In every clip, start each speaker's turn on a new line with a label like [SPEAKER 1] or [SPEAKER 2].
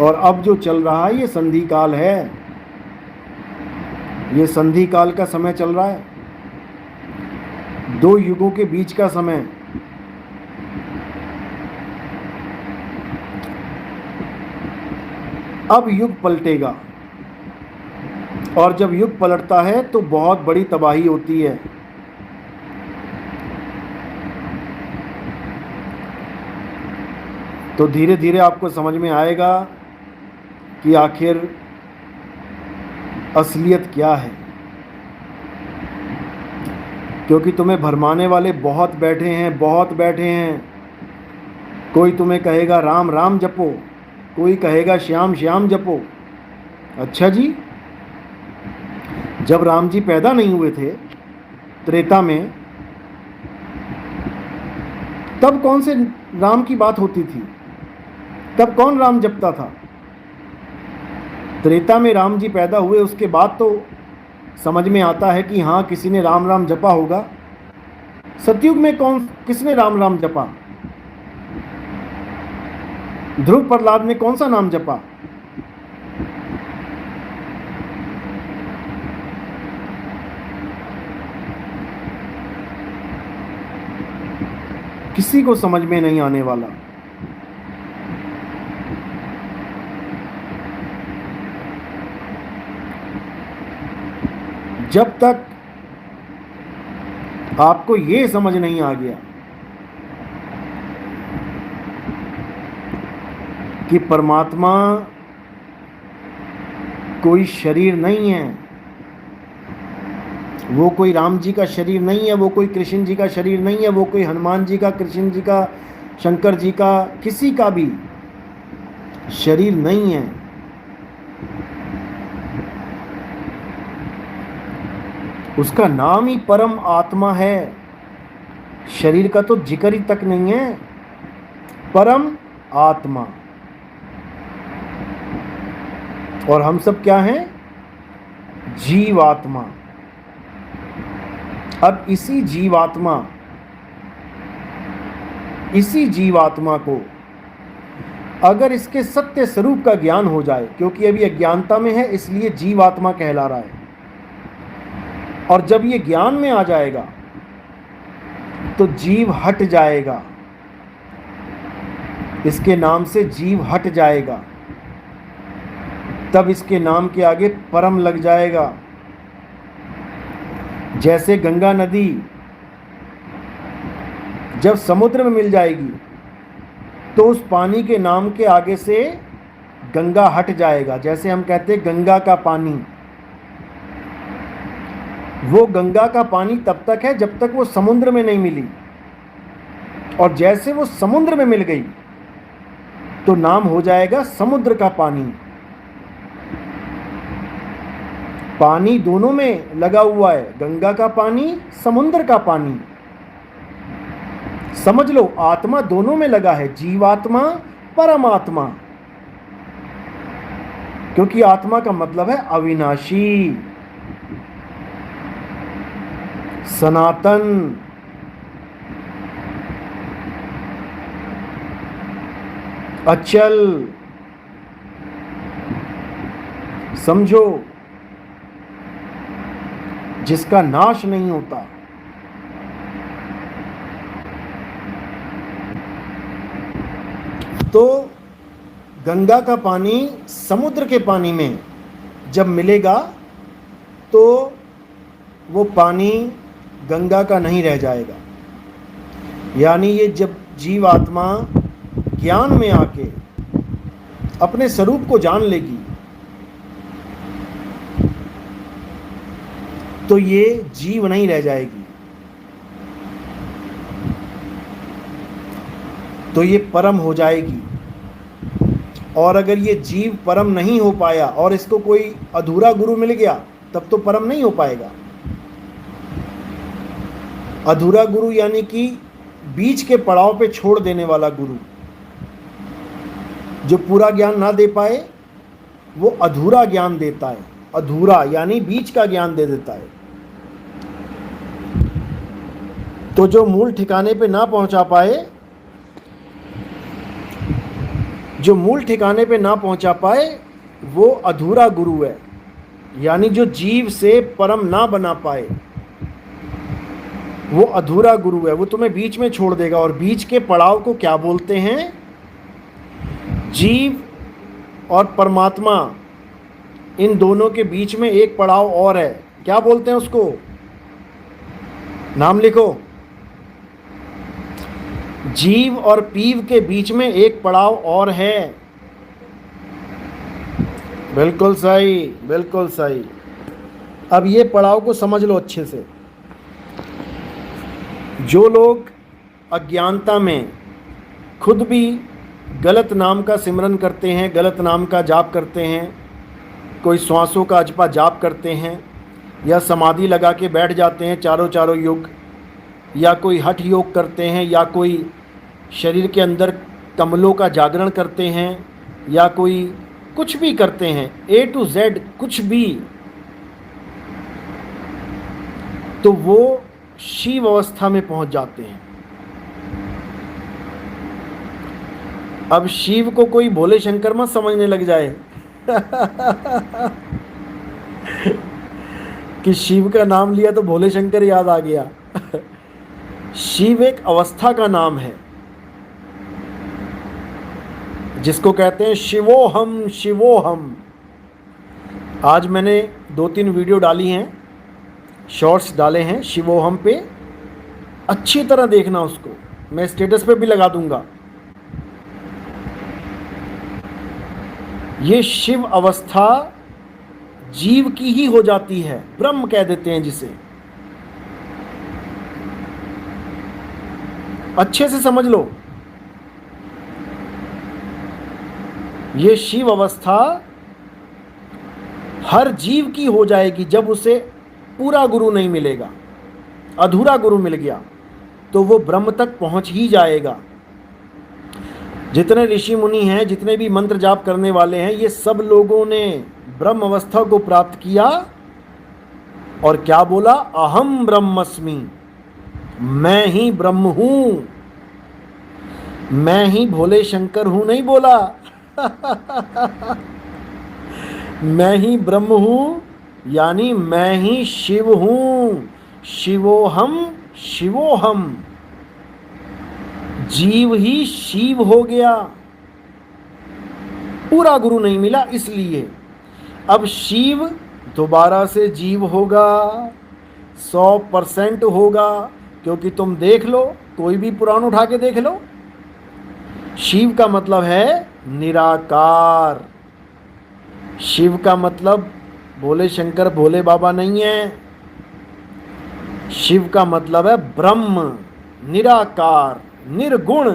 [SPEAKER 1] और अब जो चल रहा है ये संधि काल है, ये संधि काल का समय चल रहा है, दो युगों के बीच का समय। अब युग पलटेगा, और जब युग पलटता है तो बहुत बड़ी तबाही होती है। तो धीरे धीरे आपको समझ में आएगा कि आखिर असलियत क्या है, क्योंकि तुम्हें भरमाने वाले बहुत बैठे हैं, बहुत बैठे हैं। कोई तुम्हें कहेगा राम राम जपो, कोई कहेगा श्याम श्याम जपो। अच्छा जी, जब राम जी पैदा नहीं हुए थे त्रेता में, तब कौन से राम की बात होती थी? तब कौन राम जपता था? त्रेता में राम जी पैदा हुए उसके बाद तो समझ में आता है कि हाँ, किसी ने राम राम जपा होगा। सतयुग में किसने राम राम जपा? ध्रुव प्रहलाद ने कौन सा नाम जपा? किसी को समझ में नहीं आने वाला। जब तक आपको ये समझ नहीं आ गया कि परमात्मा कोई शरीर नहीं है, वो कोई राम जी का शरीर नहीं है, वो कोई कृष्ण जी का शरीर नहीं है, वो कोई हनुमान जी का, कृष्ण जी का, शंकर जी का, किसी का भी शरीर नहीं है। उसका नाम ही परम आत्मा है, शरीर का तो जिक्र ही तक नहीं है। परम आत्मा। और हम सब क्या हैं? जीवात्मा। अब इसी जीवात्मा को अगर इसके सत्य स्वरूप का ज्ञान हो जाए, क्योंकि अभी अज्ञानता में है इसलिए जीवात्मा कहला रहा है, और जब ये ज्ञान में आ जाएगा तो जीव हट जाएगा, इसके नाम से जीव हट जाएगा, तब इसके नाम के आगे परम लग जाएगा। जैसे गंगा नदी जब समुद्र में मिल जाएगी तो उस पानी के नाम के आगे से गंगा हट जाएगा। जैसे हम कहते हैं गंगा का पानी, वो गंगा का पानी तब तक है जब तक वो समुद्र में नहीं मिली, और जैसे वो समुद्र में मिल गई तो नाम हो जाएगा समुद्र का पानी। पानी दोनों में लगा हुआ है, गंगा का पानी, समुद्र का पानी। समझ लो, आत्मा दोनों में लगा है, जीवात्मा, परमात्मा। क्योंकि आत्मा का मतलब है अविनाशी, सनातन, अचल। समझो, जिसका नाश नहीं होता। तो गंगा का पानी समुद्र के पानी में जब मिलेगा तो वो पानी गंगा का नहीं रह जाएगा। यानी ये जब जीवात्मा ज्ञान में आके अपने स्वरूप को जान लेगी तो ये जीव नहीं रह जाएगी, तो ये परम हो जाएगी। और अगर ये जीव परम नहीं हो पाया और इसको कोई अधूरा गुरु मिल गया तब तो परम नहीं हो पाएगा। अधूरा गुरु यानी कि बीच के पड़ाव पे छोड़ देने वाला गुरु, जो पूरा ज्ञान ना दे पाए वो अधूरा ज्ञान देता है। अधूरा यानी बीच का ज्ञान दे देता है। तो जो मूल ठिकाने पे ना पहुंचा पाए, जो मूल ठिकाने पे ना पहुंचा पाए वो अधूरा गुरु है, यानी जो जीव से परम ना बना पाए वो अधूरा गुरु है। वो तुम्हें बीच में छोड़ देगा। और बीच के पड़ाव को क्या बोलते हैं? जीव और परमात्मा, इन दोनों के बीच में एक पड़ाव और है। क्या बोलते हैं उसको? नाम लिखो। जीव और पीव के बीच में एक पड़ाव और है। बिल्कुल सही, बिल्कुल सही। अब ये पड़ाव को समझ लो अच्छे से। जो लोग अज्ञानता में खुद भी गलत नाम का सिमरन करते हैं, गलत नाम का जाप करते हैं, कोई श्वासों का अजपा जाप करते हैं, या समाधि लगा के बैठ जाते हैं चारों चारों युग, या कोई हठ योग करते हैं, या कोई शरीर के अंदर कमलों का जागरण करते हैं, या कोई कुछ भी करते हैं, A to Z कुछ भी, तो वो शिव अवस्था में पहुंच जाते हैं। अब शिव को कोई भोले शंकर मत समझने लग जाए कि शिव का नाम लिया तो भोले शंकर याद आ गया शिव एक अवस्था का नाम है जिसको कहते हैं शिवोहम शिवोहम। आज मैंने 2-3 वीडियो डाली हैं, शॉर्ट्स डाले हैं शिवोहम पे, अच्छी तरह देखना उसको, मैं स्टेटस पे भी लगा दूंगा। ये शिव अवस्था जीव की ही हो जाती है, ब्रह्म कह देते हैं जिसे। अच्छे से समझ लो, ये शिव अवस्था हर जीव की हो जाएगी जब उसे पूरा गुरु नहीं मिलेगा। अधूरा गुरु मिल गया तो वो ब्रह्म तक पहुंच ही जाएगा। जितने ऋषि मुनि हैं, जितने भी मंत्र जाप करने वाले हैं, ये सब लोगों ने ब्रह्म अवस्था को प्राप्त किया और क्या बोला? अहम ब्रह्मस्मि, मैं ही ब्रह्म हूं, मैं ही भोले शंकर हूं नहीं बोला मैं ही ब्रह्म हूं, यानी मैं ही शिव हूं। शिवोहम शिवोहम, जीव ही शिव हो गया, पूरा गुरु नहीं मिला इसलिए। अब शिव दोबारा से जीव होगा, 100% होगा, क्योंकि तुम देख लो, कोई भी पुराण उठा के देख लो, शिव का मतलब है निराकार। शिव का मतलब भोले शंकर भोले बाबा नहीं है, शिव का मतलब है ब्रह्म, निराकार, निर्गुण।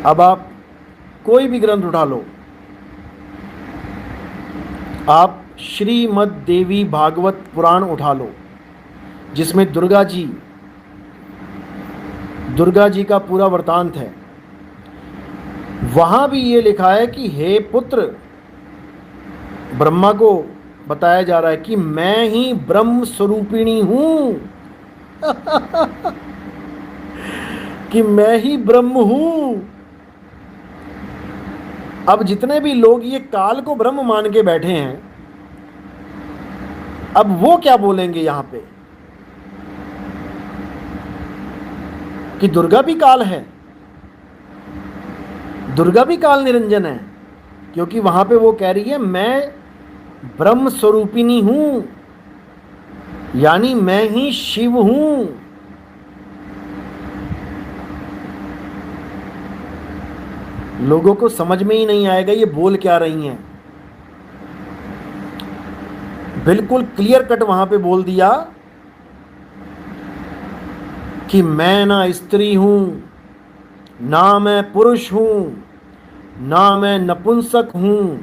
[SPEAKER 1] अब आप कोई भी ग्रंथ उठा लो, आप श्रीमद् देवी भागवत पुराण उठा लो, जिसमें दुर्गा जी का पूरा वृतांत है। वहां भी ये लिखा है कि हे पुत्र, ब्रह्मा को बताया जा रहा है कि मैं ही ब्रह्म स्वरूपिणी हूं कि मैं ही ब्रह्म हूं। अब जितने भी लोग ये काल को ब्रह्म मान के बैठे हैं, अब वो क्या बोलेंगे यहां पे कि दुर्गा भी काल है, दुर्गा भी काल निरंजन है, क्योंकि वहां पे वो कह रही है मैं ब्रह्म स्वरूपिणी हूं, यानी मैं ही शिव हूं। लोगों को समझ में ही नहीं आएगा ये बोल क्या रही हैं। बिल्कुल क्लियर कट वहां पे बोल दिया कि मैं ना स्त्री हूं, ना मैं पुरुष हूं, ना मैं नपुंसक हूं।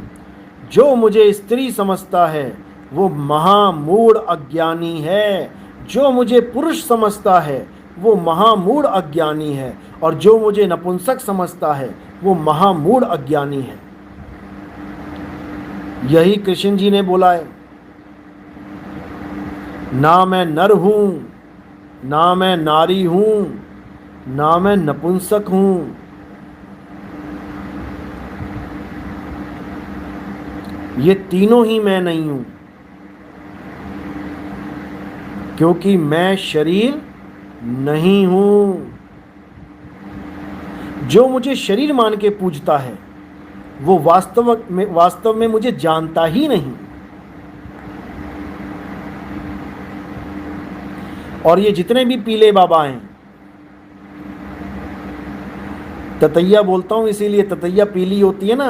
[SPEAKER 1] जो मुझे स्त्री समझता है वो महामूढ़ अज्ञानी है, जो मुझे पुरुष समझता है वो महामूढ़ अज्ञानी है, और जो मुझे नपुंसक समझता है वो महामूढ़ अज्ञानी है। यही कृष्ण जी ने बोला है, ना मैं नर हूं, ना मैं नारी हूं, ना मैं नपुंसक हूं। ये तीनों ही मैं नहीं हूं, क्योंकि मैं शरीर नहीं हूं। जो मुझे शरीर मान के पूजता है वो वास्तव में मुझे जानता ही नहीं। और ये जितने भी पीले बाबा हैं, ततैया बोलता हूं इसीलिए, ततैया पीली होती है ना,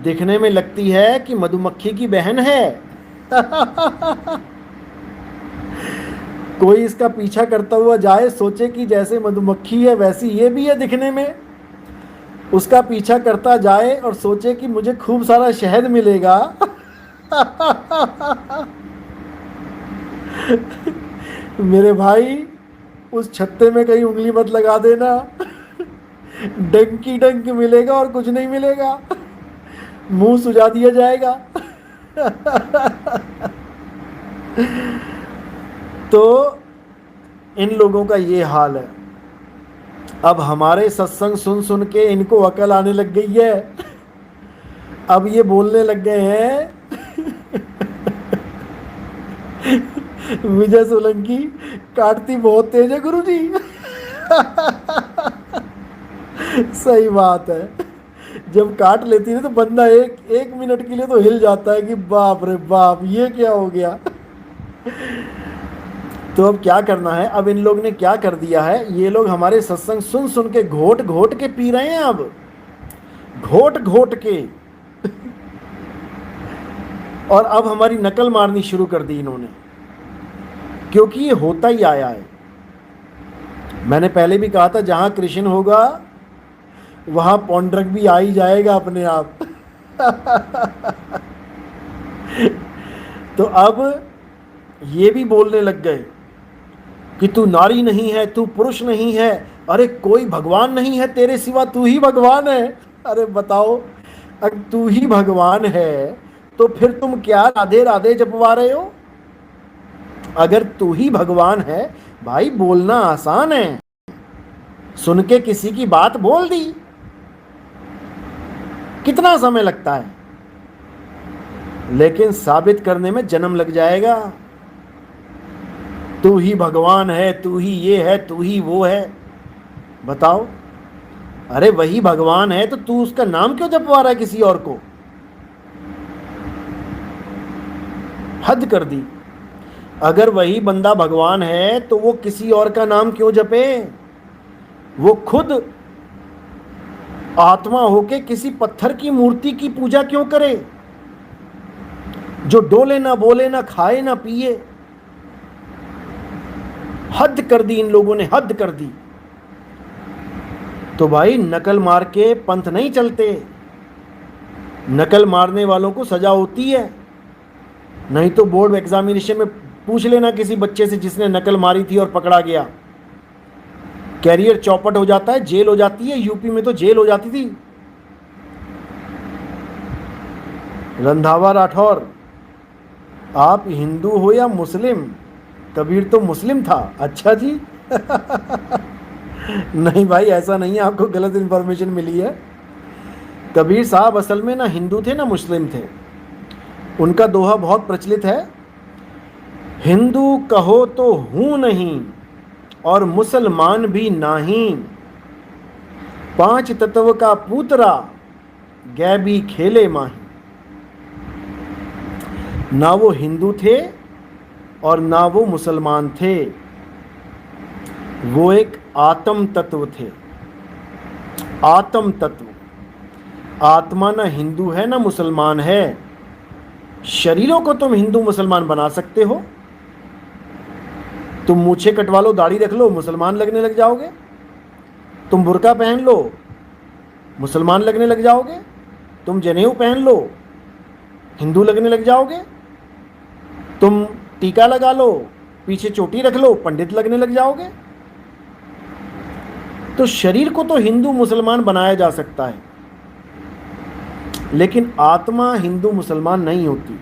[SPEAKER 1] दिखने में लगती है कि मधुमक्खी की बहन है। कोई इसका पीछा करता हुआ जाए, सोचे कि जैसे मधुमक्खी है वैसी ये भी है दिखने में, उसका पीछा करता जाए और सोचे कि मुझे खूब सारा शहद मिलेगा। मेरे भाई, उस छत्ते में कहीं उंगली मत लगा देना। डंकी डंक मिलेगा और कुछ नहीं मिलेगा, मुंह सुजा दिया जाएगा। तो इन लोगों का ये हाल है। अब हमारे सत्संग सुन सुन के इनको अकल आने लग गई है। अब ये बोलने लग गए हैं, विजय सोलंकी काटती बहुत तेज है गुरुजी। सही बात है, जब काट लेती है तो बंदा एक एक मिनट के लिए तो हिल जाता है कि बाप रे बाप ये क्या हो गया। तो अब क्या करना है, अब इन लोग ने क्या कर दिया है, ये लोग हमारे सत्संग सुन सुन के घोट घोट के पी रहे हैं। अब घोट घोट के और अब हमारी नकल मारनी शुरू कर दी इन्होंने, क्योंकि ये होता ही आया है। मैंने पहले भी कहा था, जहां कृष्ण होगा वहां पौंड्रक भी आ ही जाएगा अपने आप। तो अब ये भी बोलने लग गए कि तू नारी नहीं है, तू पुरुष नहीं है, अरे कोई भगवान नहीं है तेरे सिवा, तू ही भगवान है। अरे बताओ, अगर तू ही भगवान है तो फिर तुम क्या राधे राधे जपवा रहे हो? अगर तू ही भगवान है भाई, बोलना आसान है, सुन के किसी की बात बोल दी, कितना समय लगता है, लेकिन साबित करने में जन्म लग जाएगा। तू ही भगवान है, तू ही ये है, तू ही वो है। बताओ, अरे वही भगवान है तो तू उसका नाम क्यों जपवा रहा है किसी और को? हद कर दी। अगर वही बंदा भगवान है तो वो किसी और का नाम क्यों जपे? वो खुद आत्मा होके किसी पत्थर की मूर्ति की पूजा क्यों करे, जो डोले ना बोले ना खाए ना पिए? हद कर दी इन लोगों ने, हद कर दी। तो भाई नकल मार के पंथ नहीं चलते, नकल मारने वालों को सजा होती है। नहीं तो बोर्ड एग्जामिनेशन में पूछ लेना किसी बच्चे से जिसने नकल मारी थी और पकड़ा गया, कैरियर चौपट हो जाता है, जेल हो जाती है। यूपी में तो जेल हो जाती थी। रंधावा राठौर, आप हिंदू हो या मुस्लिम? कबीर तो मुस्लिम था। अच्छा जी। नहीं भाई, ऐसा नहीं है, आपको गलत इंफॉर्मेशन मिली है। कबीर साहब असल में ना हिंदू थे ना मुस्लिम थे। उनका दोहा बहुत प्रचलित है, हिंदू कहो तो हूं नहीं और मुसलमान भी नहीं, पांच तत्व का पूतरा गैबी खेले माही। ना वो हिंदू थे और ना वो मुसलमान थे, वो एक आत्म तत्व थे। आत्म तत्व। आत्मा ना हिंदू है ना मुसलमान है। शरीरों को तुम हिंदू मुसलमान बना सकते हो, तुम मूछे कटवा लो, दाढ़ी रख लो, मुसलमान लगने लग जाओगे। तुम बुर्का पहन लो, मुसलमान लगने लग जाओगे। तुम जनेऊ पहन लो, हिंदू लगने लग जाओगे। तुम टीका लगा लो, पीछे चोटी रख लो, पंडित लगने लग जाओगे। तो शरीर को तो हिंदू मुसलमान बनाया जा सकता है, लेकिन आत्मा हिंदू मुसलमान नहीं होती।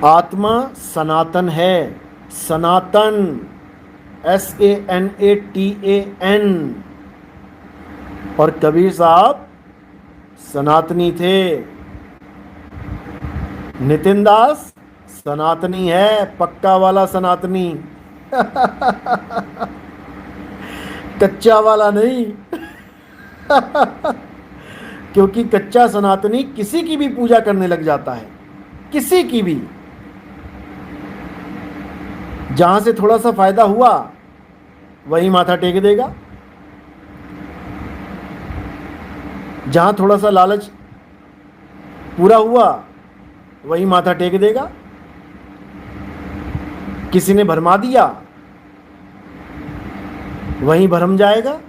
[SPEAKER 1] आत्मा सनातन है, सनातन। SANATAN। और कबीर साहब सनातनी थे। नितिन दास सनातनी है, पक्का वाला सनातनी कच्चा वाला नहीं क्योंकि कच्चा सनातनी किसी की भी पूजा करने लग जाता है, किसी की भी। जहां से थोड़ा सा फायदा हुआ वही माथा टेक देगा, जहां थोड़ा सा लालच पूरा हुआ वही माथा टेक देगा। किसी ने भरमा दिया वहीं भरम जाएगा,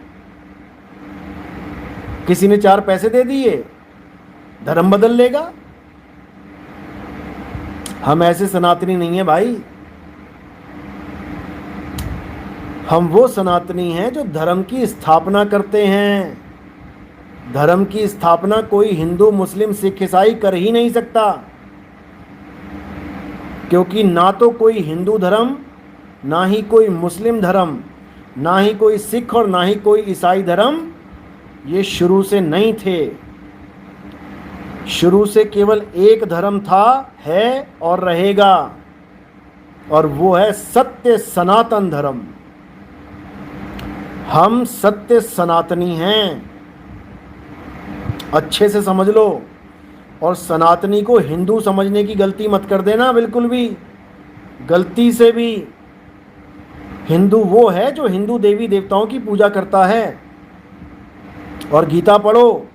[SPEAKER 1] किसी ने 4 पैसे दे दिए धर्म बदल लेगा। हम ऐसे सनातनी नहीं है भाई, हम वो सनातनी हैं जो धर्म की स्थापना करते हैं। धर्म की स्थापना कोई हिंदू मुस्लिम सिख ईसाई कर ही नहीं सकता, क्योंकि ना तो कोई हिंदू धर्म, ना ही कोई मुस्लिम धर्म, ना ही कोई सिख और ना ही कोई ईसाई धर्म ये शुरू से नहीं थे। शुरू से केवल एक धर्म था, है और रहेगा, और वो है सत्य सनातन धर्म। हम सत्य सनातनी हैं, अच्छे से समझ लो। और सनातनी को हिंदू समझने की गलती मत कर देना, बिल्कुल भी, गलती से भी। हिंदू वो है जो हिंदू देवी देवताओं की पूजा करता है। और गीता पढ़ो,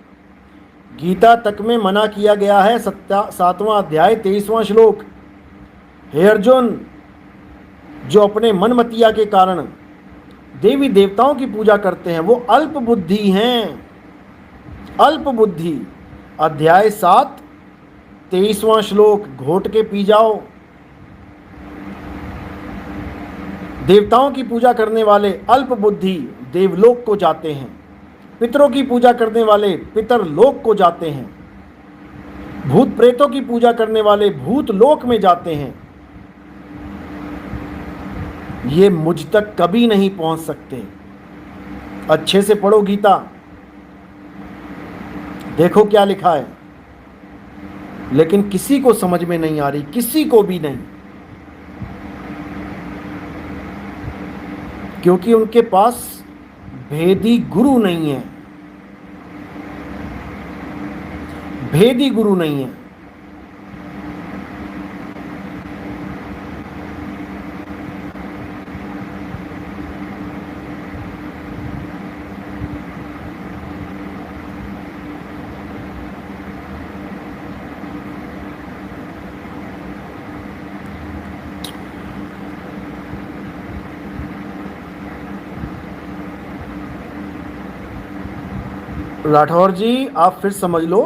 [SPEAKER 1] गीता तक में मना किया गया है, 7वां अध्याय 23वां श्लोक। हे अर्जुन, जो अपने मनमतिया के कारण देवी देवताओं की पूजा करते हैं वो अल्प बुद्धि हैं, अल्प बुद्धि। अध्याय 7 23वां श्लोक घोट के पी जाओ। देवताओं की पूजा करने वाले अल्प बुद्धि देवलोक को जाते हैं, पितरों की पूजा करने वाले पितरलोक को जाते हैं, भूत प्रेतों की पूजा करने वाले भूत लोक में जाते हैं। ये मुझ तक कभी नहीं पहुंच सकते। अच्छे से पढ़ो गीता, देखो क्या लिखा है। लेकिन किसी को समझ में नहीं आ रही, किसी को भी नहीं, क्योंकि उनके पास भेदी गुरु नहीं है, भेदी गुरु नहीं है। राठौर जी, आप फिर समझ लो,